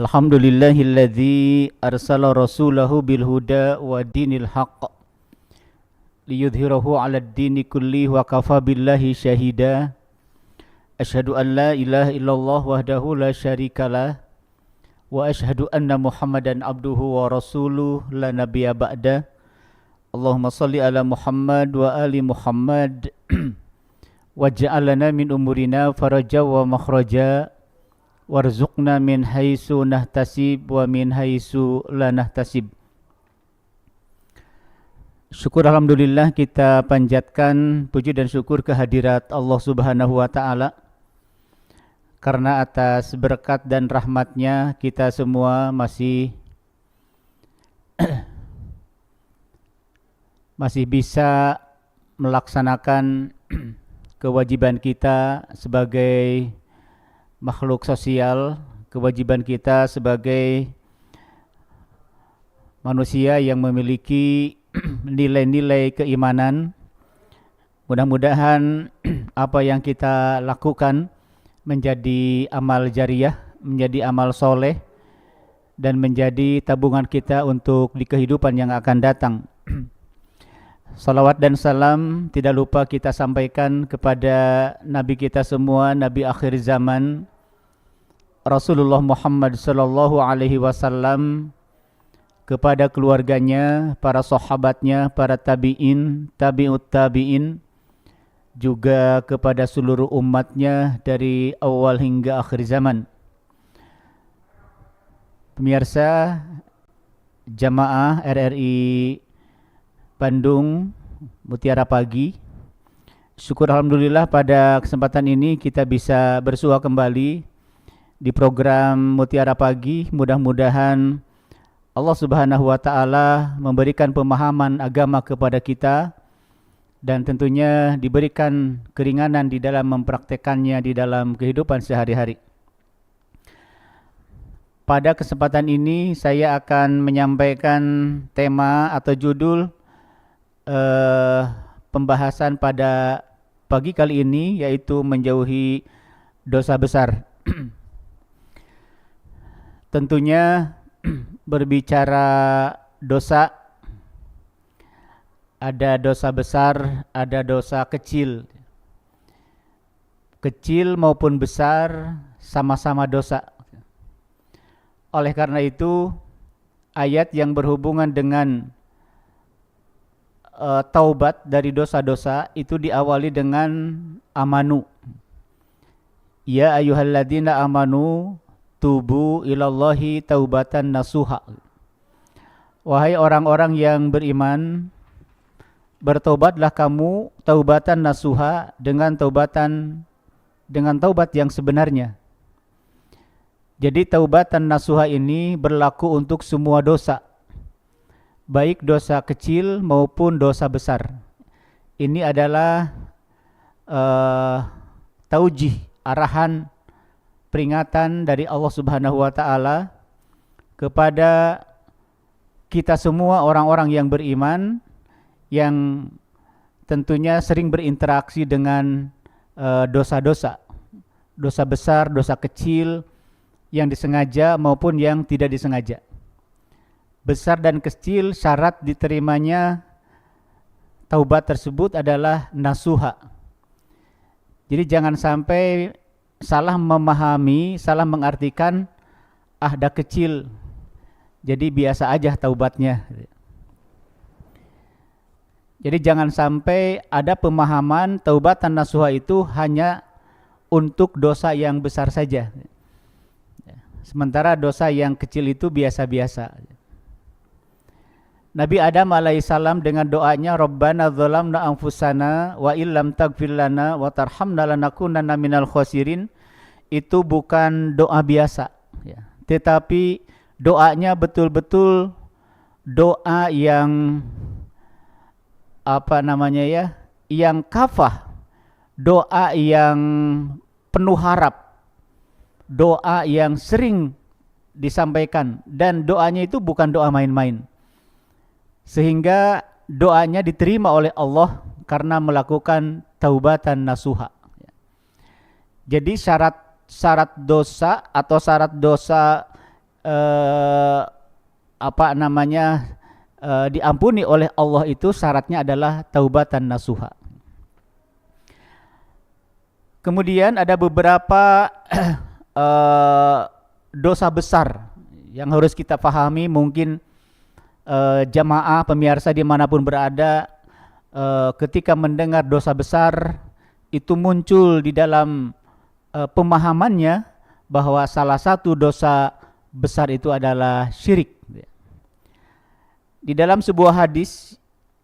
Alhamdulillahilladzi arsala rasulahu bil huda wa dinil haqq liyudhhirahu 'alad dini kulli wa kafa billahi syahida. Asyhadu an la ilaha illallah wahdahu la syarikalah wa asyhadu anna Muhammadan abduhu wa rasuluh la nabiyya ba'da. Allahumma salli ala Muhammad wa ali Muhammad waj'alna min umurina faraja wa makhraja warzuqna min haitsu nahtasib wa min haitsu la nahtasib. Syukur alhamdulillah kita panjatkan puji dan syukur kehadirat Allah Subhanahu wa taala, karena atas berkat dan rahmatnya kita semua masih bisa melaksanakan kewajiban kita sebagai makhluk sosial, kewajiban kita sebagai manusia yang memiliki nilai-nilai keimanan. Mudah-mudahan apa yang kita lakukan menjadi amal jariyah, menjadi amal soleh, dan menjadi tabungan kita untuk di kehidupan yang akan datang. Salawat dan salam tidak lupa kita sampaikan kepada Nabi kita semua, Nabi akhir zaman, Rasulullah Muhammad sallallahu alaihi wasallam, kepada keluarganya, para sahabatnya, para tabi'in, tabi'ut tabi'in, juga kepada seluruh umatnya dari awal hingga akhir zaman. Pemirsa jamaah RRI Bandung Mutiara Pagi, syukur alhamdulillah pada kesempatan ini kita bisa bersua kembali di program Mutiara Pagi. Mudah-mudahan Allah Subhanahu wa taala memberikan pemahaman agama kepada kita dan tentunya diberikan keringanan di dalam mempraktekannya di dalam kehidupan sehari-hari. Pada kesempatan ini saya akan menyampaikan tema atau judul pembahasan pada pagi kali ini, yaitu menjauhi dosa besar. Tentunya berbicara dosa, ada dosa besar, ada dosa kecil. Kecil maupun besar sama-sama dosa. Oleh karena itu, ayat yang berhubungan dengan taubat dari dosa-dosa itu diawali dengan amanu. Ya ayyuhalladzina amanu tubu ilallahi taubatan nasuha. Wahai orang-orang yang beriman, bertobatlah kamu taubatan nasuha, dengan taubat yang sebenarnya. Jadi taubatan nasuha ini berlaku untuk semua dosa, baik dosa kecil maupun dosa besar. Ini adalah taujih, arahan, peringatan dari Allah Subhanahu wa taala kepada kita semua orang-orang yang beriman, yang tentunya sering berinteraksi dengan dosa-dosa, dosa besar, dosa kecil, yang disengaja maupun yang tidak disengaja. Besar dan kecil, syarat diterimanya taubat tersebut adalah nasuha. Jadi jangan sampai salah memahami, salah mengartikan, dah kecil, jadi biasa aja taubatnya. Jadi jangan sampai ada pemahaman taubatan nasuha itu hanya untuk dosa yang besar saja, sementara dosa yang kecil itu biasa-biasa. Nabi Adam alaihissalam dengan doanya Rabbana dzalamna anfusana wa illam taghfir lana wa tarhamna lanakunanna minal khosirin, itu bukan doa biasa, ya, tetapi doanya betul-betul doa yang yang kafah, doa yang penuh harap, doa yang sering disampaikan, dan doanya itu bukan doa main-main, sehingga doanya diterima oleh Allah karena melakukan taubatan nasuha. Jadi syarat dosa atau syarat dosa eh, diampuni oleh Allah itu syaratnya adalah taubatan nasuha. Kemudian ada beberapa dosa besar yang harus kita pahami. Mungkin jamaah pemirsa dimanapun berada, ketika mendengar dosa besar itu muncul di dalam pemahamannya bahwa salah satu dosa besar itu adalah syirik. Di dalam sebuah hadis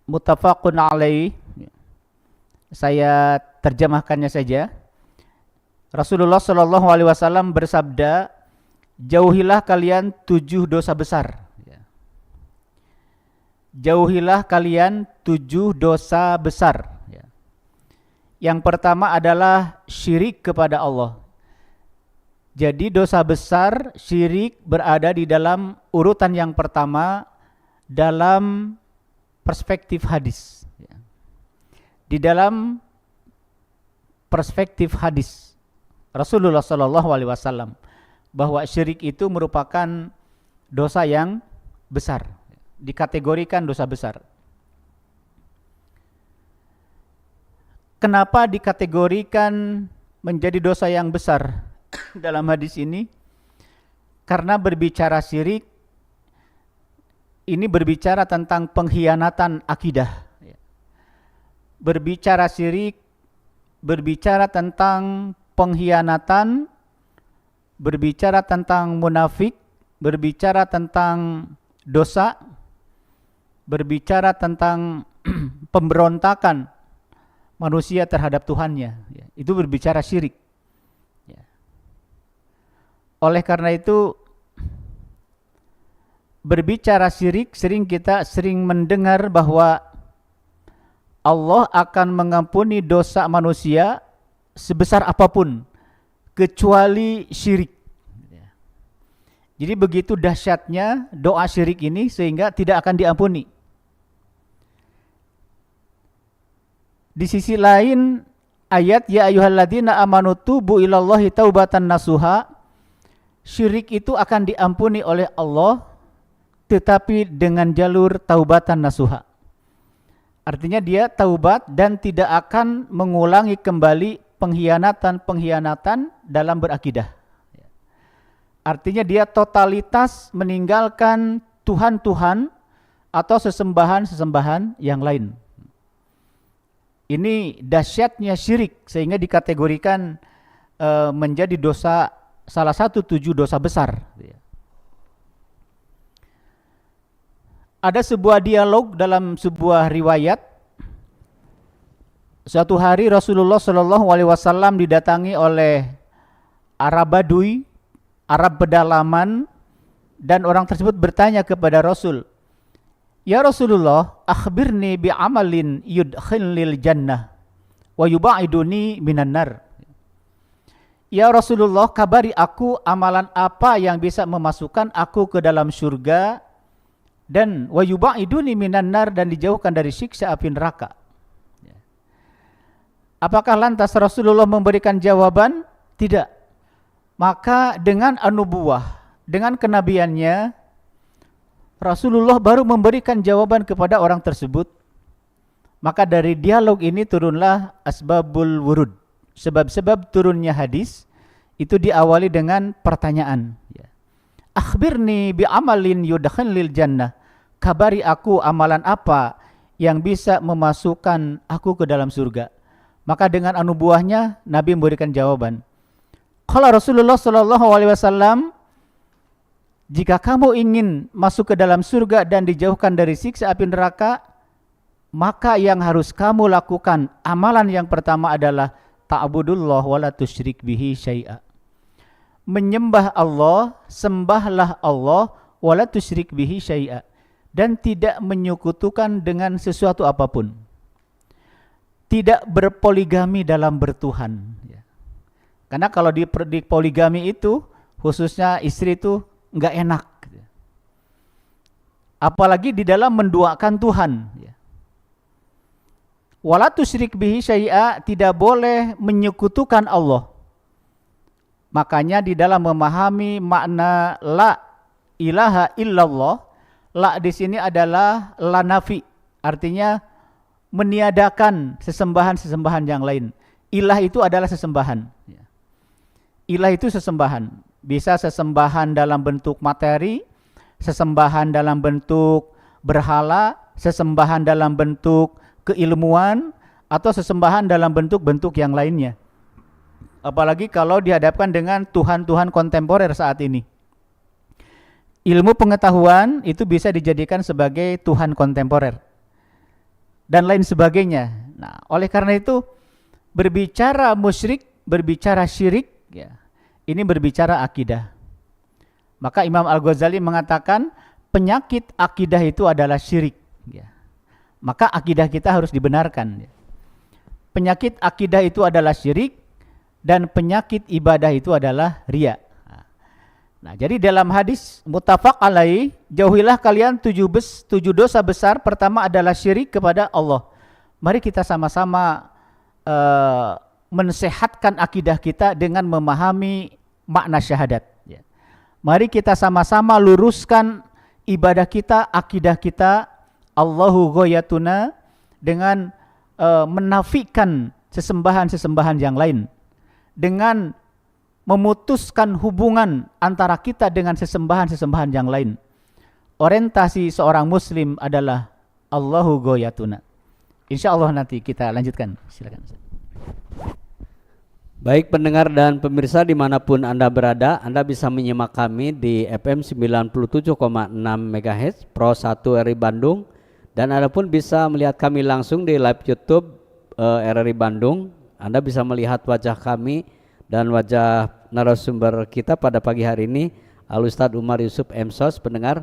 muttafaqun alaih, saya terjemahkannya saja. Rasulullah Shallallahu Alaihi Wasallam bersabda, jauhilah kalian 7 dosa besar. Jauhilah kalian 7 dosa besar. Yang pertama adalah syirik kepada Allah. Jadi dosa besar syirik berada di dalam urutan yang pertama dalam perspektif hadis. Di dalam perspektif hadis Rasulullah Shallallahu Alaihi Wasallam bahwa syirik itu merupakan dosa yang besar, dikategorikan dosa besar. Kenapa dikategorikan menjadi dosa yang besar dalam hadis ini? Karena berbicara syirik ini berbicara tentang pengkhianatan akidah. Berbicara syirik berbicara tentang pengkhianatan, berbicara tentang munafik, berbicara tentang dosa, berbicara tentang pemberontakan manusia terhadap Tuhannya. Itu berbicara syirik. Oleh karena itu, berbicara syirik kita sering mendengar bahwa Allah akan mengampuni dosa manusia sebesar apapun kecuali syirik. Jadi begitu dahsyatnya doa syirik ini sehingga tidak akan diampuni. Di sisi lain ayat ya ayyuhalladzina amanu tubu ilallahi taubatan nasuha, syirik itu akan diampuni oleh Allah tetapi dengan jalur taubatan nasuha. Artinya dia taubat dan tidak akan mengulangi kembali pengkhianatan dalam berakidah. Artinya dia totalitas meninggalkan Tuhan-Tuhan atau sesembahan-sesembahan yang lain. Ini dahsyatnya syirik sehingga dikategorikan menjadi dosa, salah satu 7 dosa besar. Ada sebuah dialog dalam sebuah riwayat. Suatu hari Rasulullah Shallallahu Alaihi Wasallam didatangi oleh Arab Badui, Arab pedalaman, dan orang tersebut bertanya kepada Rasul, ya Rasulullah, akhbirni bi amalin yudkhilnil jannah wa yubaiduni minan nar. Ya Rasulullah, kabari aku amalan apa yang bisa memasukkan aku ke dalam surga dan wa yubaiduni minan nar, dan dijauhkan dari siksa api neraka. Apakah lantas Rasulullah memberikan jawaban? Tidak. Maka dengan anubuwah, dengan kenabiannya, Rasulullah baru memberikan jawaban kepada orang tersebut. Maka dari dialog ini turunlah asbabul wurud. Sebab-sebab turunnya hadis itu diawali dengan pertanyaan. Akhbirni bi amalin yudkhilnil jannah. Kabari aku amalan apa yang bisa memasukkan aku ke dalam surga. Maka dengan anubuahnya Nabi memberikan jawaban. Qala Rasulullah sallallahu alaihi wasallam, jika kamu ingin masuk ke dalam surga dan dijauhkan dari siksa api neraka, maka yang harus kamu lakukan amalan yang pertama adalah ta'budullah wa la tusyrik bihi syai'a. Menyembah Allah, sembahlah Allah, wa la tusyrik bihi syai'a, dan tidak menyekutukan dengan sesuatu apapun. Tidak berpoligami dalam bertuhan. Karena kalau di poligami itu, khususnya istri itu enggak enak. Apalagi di dalam menduakan Tuhan. Wa la tusyrik bihi syai'a, tidak boleh menyekutukan Allah. Makanya di dalam memahami makna la ilaha illallah, la di sini adalah la nafi, artinya meniadakan sesembahan-sesembahan yang lain. Ilah itu adalah sesembahan. Ilah itu sesembahan. Bisa sesembahan dalam bentuk materi, sesembahan dalam bentuk berhala, sesembahan dalam bentuk keilmuan, atau sesembahan dalam bentuk-bentuk yang lainnya. Apalagi kalau dihadapkan dengan Tuhan-Tuhan kontemporer saat ini. Ilmu pengetahuan itu bisa dijadikan sebagai Tuhan kontemporer dan lain sebagainya. Nah, oleh karena itu berbicara musyrik, berbicara syirik, ya, ini berbicara akidah. Maka Imam Al-Ghazali mengatakan penyakit akidah itu adalah syirik. Ya. Maka akidah kita harus dibenarkan. Ya. Penyakit akidah itu adalah syirik dan penyakit ibadah itu adalah riya. Nah, jadi dalam hadis muttafaq alaih, jauhilah kalian 7 dosa besar. Pertama adalah syirik kepada Allah. Mari kita sama-sama mensehatkan akidah kita dengan memahami makna syahadat. Ya. Mari kita sama-sama luruskan ibadah kita, akidah kita, Allahu ghayatuna, dengan menafikan sesembahan-sesembahan yang lain, dengan memutuskan hubungan antara kita dengan sesembahan-sesembahan yang lain. Orientasi seorang muslim adalah Allahu ghayatuna. Insyaallah nanti kita lanjutkan. Silakan. Baik pendengar dan pemirsa dimanapun Anda berada, Anda bisa menyimak kami di FM 97,6 MHz Pro 1 RRI Bandung, dan Anda pun bisa melihat kami langsung di live YouTube RRI Bandung. Anda bisa melihat wajah kami dan wajah narasumber kita pada pagi hari ini, Al-Ustadz Umar Yusuf M.Sos. Pendengar,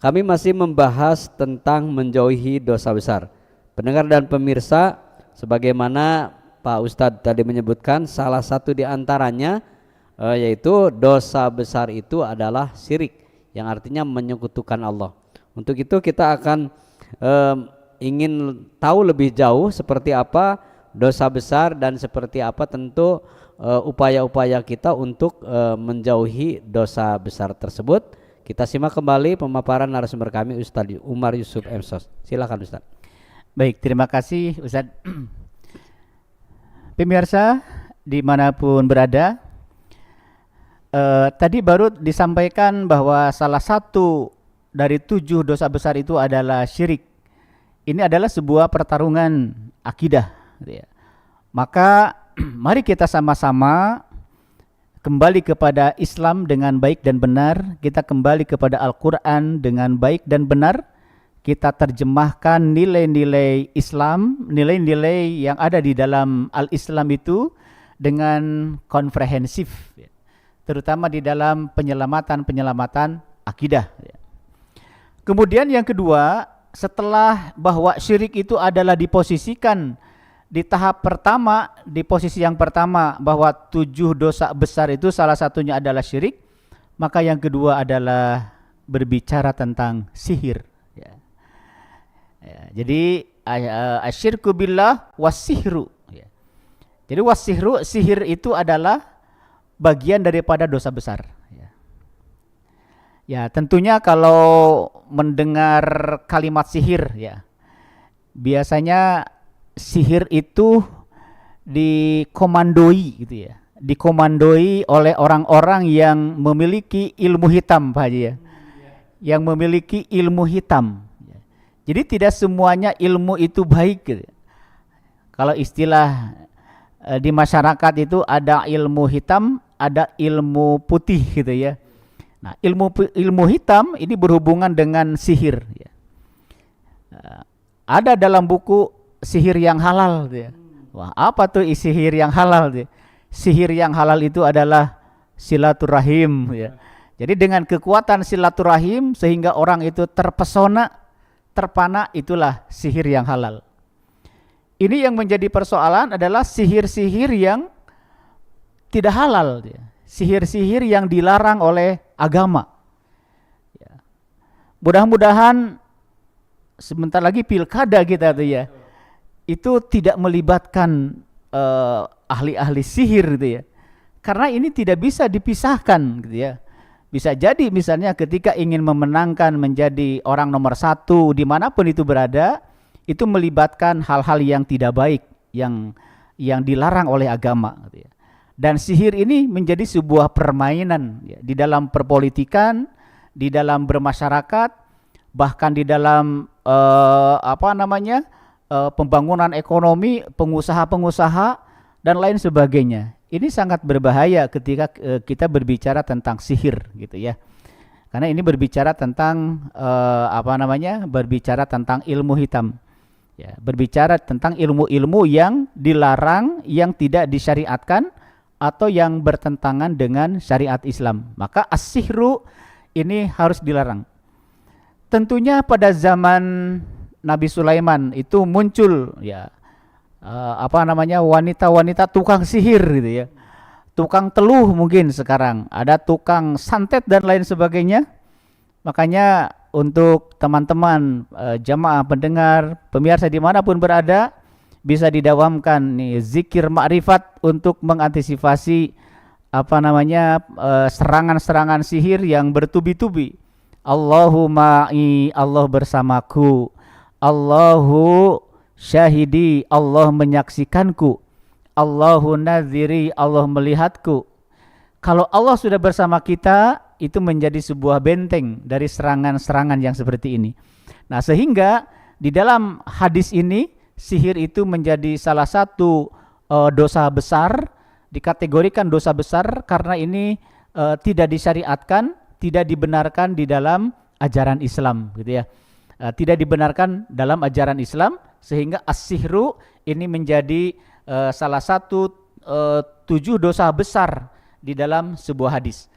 kami masih membahas tentang menjauhi dosa besar. Pendengar dan pemirsa, sebagaimana Pak Ustadz tadi menyebutkan, salah satu di antaranya yaitu dosa besar itu adalah syirik, yang artinya menyekutukan Allah. Untuk itu kita akan ingin tahu lebih jauh seperti apa dosa besar dan seperti apa tentu upaya-upaya kita untuk menjauhi dosa besar tersebut. Kita simak kembali pemaparan narasumber kami, Ustadz Umar Yusuf M.Sos. Silakan Ustadz. Baik, terima kasih Ustadz. Pemirsa dimanapun berada, tadi baru disampaikan bahwa salah satu dari 7 dosa besar itu adalah syirik. Ini adalah sebuah pertarungan akidah. Maka mari kita sama-sama kembali kepada Islam dengan baik dan benar. Kita kembali kepada Al-Quran dengan baik dan benar. Kita terjemahkan nilai-nilai Islam, nilai-nilai yang ada di dalam Al-Islam itu dengan komprehensif, terutama di dalam penyelamatan akidah. Kemudian yang kedua, setelah bahwa syirik itu adalah diposisikan di tahap pertama, di posisi yang pertama, bahwa 7 dosa besar itu salah satunya adalah syirik, maka yang kedua adalah berbicara tentang sihir. Jadi asyirku billah wasihru. Jadi wasihru, sihir itu adalah bagian daripada dosa besar. Ya, tentunya kalau mendengar kalimat sihir, ya, biasanya sihir itu dikomandoi gitu ya. Dikomandoi oleh orang-orang yang memiliki ilmu hitam, Pak Haji ya. Yang memiliki ilmu hitam. Jadi tidak semuanya ilmu itu baik gitu. Kalau istilah di masyarakat itu ada ilmu hitam, ada ilmu putih gitu ya. Nah, ilmu hitam ini berhubungan dengan sihir ya. Ada dalam buku sihir yang halal gitu ya. Wah, apa tuh sihir yang halal gitu? Sihir yang halal itu adalah silaturahim ya. Jadi dengan kekuatan silaturahim sehingga orang itu terpesona, terpana, itulah sihir yang halal. Ini yang menjadi persoalan adalah sihir-sihir yang tidak halal, sihir-sihir yang dilarang oleh agama. Mudah-mudahan sebentar lagi pilkada kita tuh ya, itu tidak melibatkan ahli-ahli sihir gitu ya, karena ini tidak bisa dipisahkan gitu ya. Bisa jadi misalnya ketika ingin memenangkan menjadi orang nomor satu dimanapun itu berada, itu melibatkan hal-hal yang tidak baik, yang dilarang oleh agama. Gitu ya. Dan sihir ini menjadi sebuah permainan ya, di dalam perpolitikan, di dalam bermasyarakat, bahkan di dalam pembangunan ekonomi, pengusaha-pengusaha dan lain sebagainya. Ini sangat berbahaya ketika kita berbicara tentang sihir gitu ya. Karena ini berbicara tentang berbicara tentang ilmu hitam. Ya, berbicara tentang ilmu-ilmu yang dilarang, yang tidak disyariatkan atau yang bertentangan dengan syariat Islam. Maka as-sihru ini harus dilarang. Tentunya pada zaman Nabi Sulaiman itu muncul ya wanita-wanita tukang sihir gitu ya. Tukang teluh mungkin sekarang, ada tukang santet dan lain sebagainya. Makanya untuk teman-teman jamaah pendengar, pemirsa dimanapun berada, bisa didawamkan nih zikir ma'rifat untuk mengantisipasi serangan-serangan sihir yang bertubi-tubi. Allahu ma'i, Allah bersamaku. Allahu syahidi, Allah menyaksikanku. Allahu nadhiri, Allah melihatku. Kalau Allah sudah bersama kita, itu menjadi sebuah benteng dari serangan-serangan yang seperti ini. Nah, sehingga di dalam hadis ini sihir itu menjadi salah satu dosa besar, dikategorikan dosa besar karena ini tidak disyariatkan, tidak dibenarkan di dalam ajaran Islam gitu ya. Tidak dibenarkan dalam ajaran Islam, sehingga as-sihru ini menjadi salah satu 7 dosa besar di dalam sebuah hadis.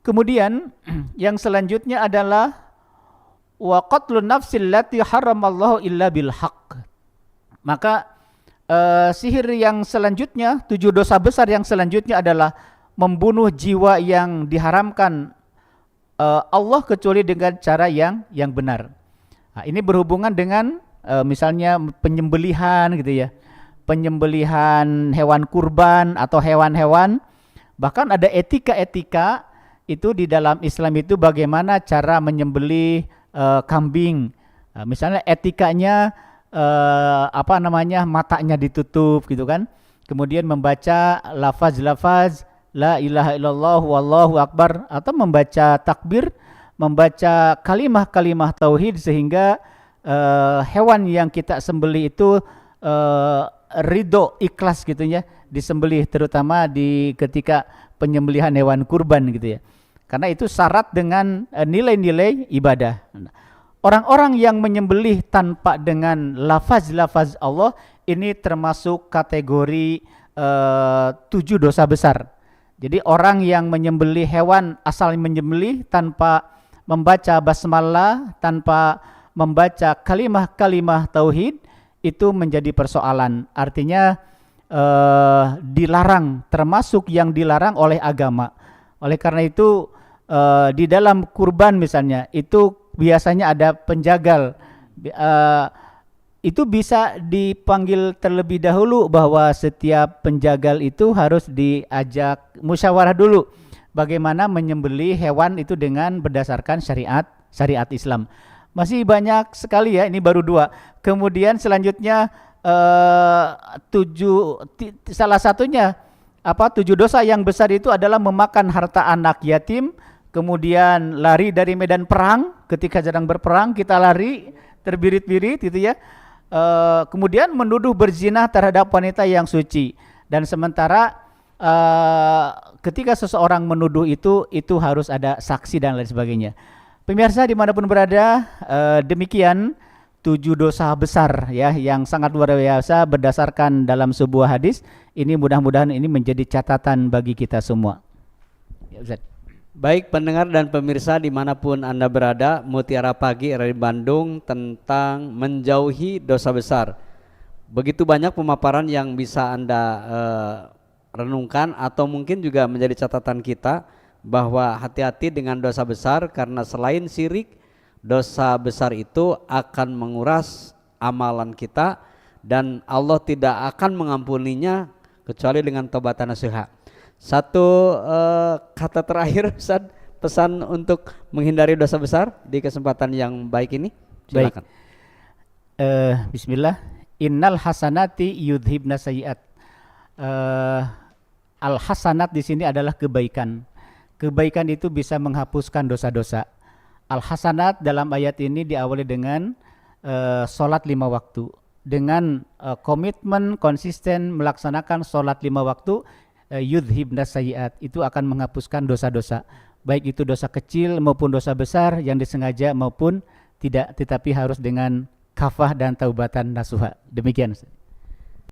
Kemudian yang selanjutnya adalah wa qatlun nafsil lati haramallahu illa bil haqq. Maka sihir yang selanjutnya, 7 dosa besar yang selanjutnya adalah membunuh jiwa yang diharamkan Allah kecuali dengan cara yang benar. Nah, ini berhubungan dengan misalnya penyembelihan gitu ya. Penyembelihan hewan kurban atau hewan-hewan. Bahkan ada etika-etika itu di dalam Islam itu bagaimana cara menyembelih kambing. Misalnya etikanya matanya ditutup gitu kan. Kemudian membaca lafaz-lafaz la ilaha illallah wallahu akbar, atau membaca takbir, membaca kalimah-kalimah tauhid sehingga hewan yang kita sembelih itu ridho, ikhlas gitu ya, disembelih, terutama di ketika penyembelihan hewan kurban gitu ya. Karena itu syarat dengan nilai-nilai ibadah. Orang-orang yang menyembelih tanpa dengan lafaz-lafaz Allah ini termasuk kategori 7 dosa besar. Jadi orang yang menyembelih hewan asal menyembelih tanpa membaca basmalah, tanpa membaca kalimah-kalimah tauhid, itu menjadi persoalan. Artinya dilarang, termasuk yang dilarang oleh agama. Oleh karena itu di dalam kurban misalnya, itu biasanya ada penjagal. Itu bisa dipanggil terlebih dahulu bahwa setiap penjagal itu harus diajak musyawarah dulu bagaimana menyembelih hewan itu dengan berdasarkan syariat Islam. Masih banyak sekali ya, ini baru 2. Kemudian selanjutnya 7 salah satunya 7 dosa yang besar itu adalah memakan harta anak yatim, kemudian lari dari medan perang. Ketika sedang berperang kita lari terbirit-birit gitu ya. Kemudian menuduh berzina terhadap wanita yang suci. Dan sementara ketika seseorang menuduh itu harus ada saksi dan lain sebagainya. Pemirsa dimanapun berada, demikian 7 dosa besar ya yang sangat luar biasa berdasarkan dalam sebuah hadis. Ini mudah-mudahan ini menjadi catatan bagi kita semua. Ya, Ustaz. Baik pendengar dan pemirsa dimanapun Anda berada, Mutiara Pagi dari Bandung tentang menjauhi dosa besar. Begitu banyak pemaparan yang bisa Anda renungkan atau mungkin juga menjadi catatan kita bahwa hati-hati dengan dosa besar, karena selain syirik, dosa besar itu akan menguras amalan kita dan Allah tidak akan mengampuninya kecuali dengan taubat nasuha. Satu kata terakhir Ustaz, pesan untuk menghindari dosa besar di kesempatan yang baik ini? Silakan. Bismillah. Innal hasanati yudhibna sayyiat. Al hasanat di sini adalah kebaikan. Kebaikan itu bisa menghapuskan dosa-dosa. Al hasanat dalam ayat ini diawali dengan sholat 5 waktu. Dengan komitmen konsisten melaksanakan sholat 5 waktu, yudhibna sayyiat, itu akan menghapuskan dosa-dosa. Baik itu dosa kecil maupun dosa besar yang disengaja maupun tidak, tetapi harus dengan kafah dan taubatan nasuha. Demikian.